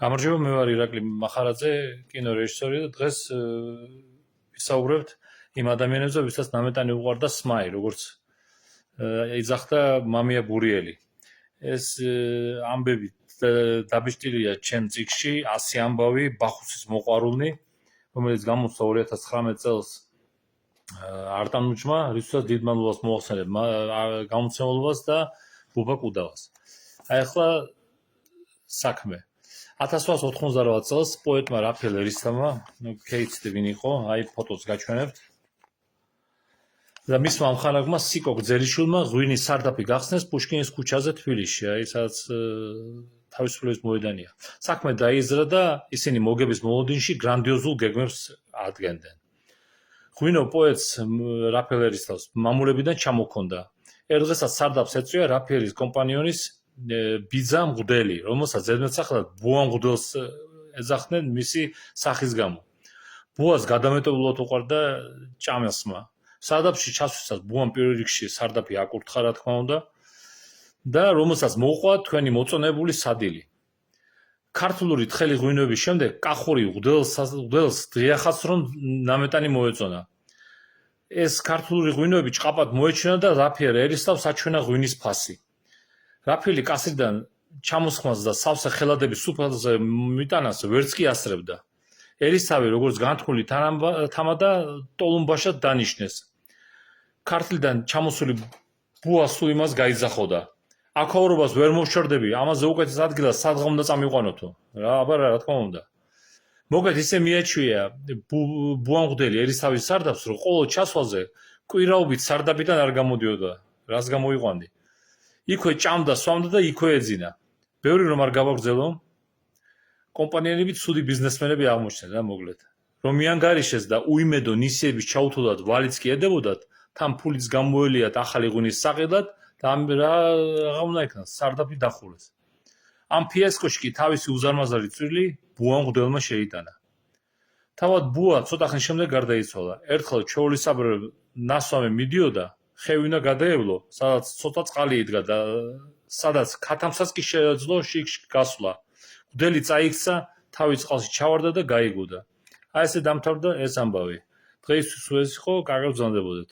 გამარჯობა, მე ვარ ირაკლი მახარაძე, კინორეჟისორი და დღეს ვისაუბრებთ იმ ადამიანებზე, ვისაც ნამეტანი უყვარდა სმაი, როგორც ეძახდა მამია ბურიელი. ეს ამბები დაბეჭდილია ჩემ წიგნში 100 ამბავი ბახუსის მოყვარულნი, რომელიც გამოსცა 2019 წელს არტანუჯმა, რისთვისაც დიდ მადლობას მოახსენებ გამოცემულობას და ბუბა კუდავას. აი ახლა საქმე 1898 წელს პოეტმა რაფაელ ერისთავმა, ქეიცდი ვინ იყო, აი ფოტოს გაჩვენებთ. და მისმა ამხანაგმა სიკო გძელიშვილმა ღვინის სარდაფი გახსნეს პუშკინის ქუჩაზე თბილისში, აი სადაც თავისუფლების მოედანია. საქმე დაიზრა და ისინი მოგების მოლოდინში გრანდიოზულ გეგმებს ადგენდნენ. ღვინო პოეტს რაფაელ ერისთავს მამულებიდან ჩამოქონდა. ერთ დღესაც სარდაფს ეწვია რაფაელის კომპანიონის ბიძა მღვდელი, რომელსაც ზედმეტსახელად ბუა მღვდელს ეძახდნენ მისი სახის გამო. ბუას გადამეტებულად უყვარდა ჭამესმა. სარდაფში ჩასვლისას ბუამ პირველ რიგში სარდაფი აკურთხა, რა თქმა უნდა, და რომელსაც მოუყვა თქვენი მოწონებული სადილი. ქართული თხელი ღვინოების შემდეგ კახური მღვდელს დიახაც რომ ნამეტანი მოეწონა. ეს ქართული ღვინოები ჭყაპად მოეჩვენა და რაფაელ ერისთავს აჩვენა ღვინის ფასი. რაფაელი კასრიდან ჩამოსხმას და სავსე ხელადების სუფრაზე მიტანას ვერც კი ასწრებდა. ერისთავი როგორც განთქმული თამადა ტოლუმბაშად დანიშნეს. ქართლიდან ჩამოსული ბუა სულ იმას გაიძახოდა. აქაურობას ვერ მოვშორდები, ამაზე უკეთეს ადგილას სადღა უნდა წამიყვანოთო. რა თქმა უნდა. მოგეთ ისე მიაჩვია ბუა მღვდელი ერისთავის სარდაფს, რომ ყოველ ჩასვლაზე კვირაობით სარდაფიდან არ გამოდიოდა. რას გამოიყვანდი? იქვე ჭამდა, სვამდა და იქვე ეძინა. ბევრი რომ არ გავაგრძელო, კომპანიონები ცუდი ბიზნესმენები აღმოჩნდნენ რა მოკლედ. რომ მიანგარიშეს და უიმედო ნისიების ჩაუთვლად ვალიც კი ედებოდათ, თან ფულიც გამოელიათ ახალი ღვინის საყიდად და რა უნდა იქნას, სარდაფი დახურეს. ამ ფიასკოში კი თავისი უზარმაზარი წვლილი ბუა მღვდელმა შეიტანა. თავად ბუა ცოტა ხნის შემდეგ გარდაიცვალა. ერთხელ ჩვეულებრივ ნასვამი მიდიოდა, ხევი უნდა გადაევლო, სადაც ცოტა წყალი იდგა და სადაც ქათამსაც კი შეეძლო შიგში გასვლა. მღვდელი წაიქცა, თავი წყალში ჩავარდა და გაიგუდა. აი ესე დამთავრდა ეს ამბავი. დღეისთვის ეს იყო, კარგად ვზანდებოდეთ.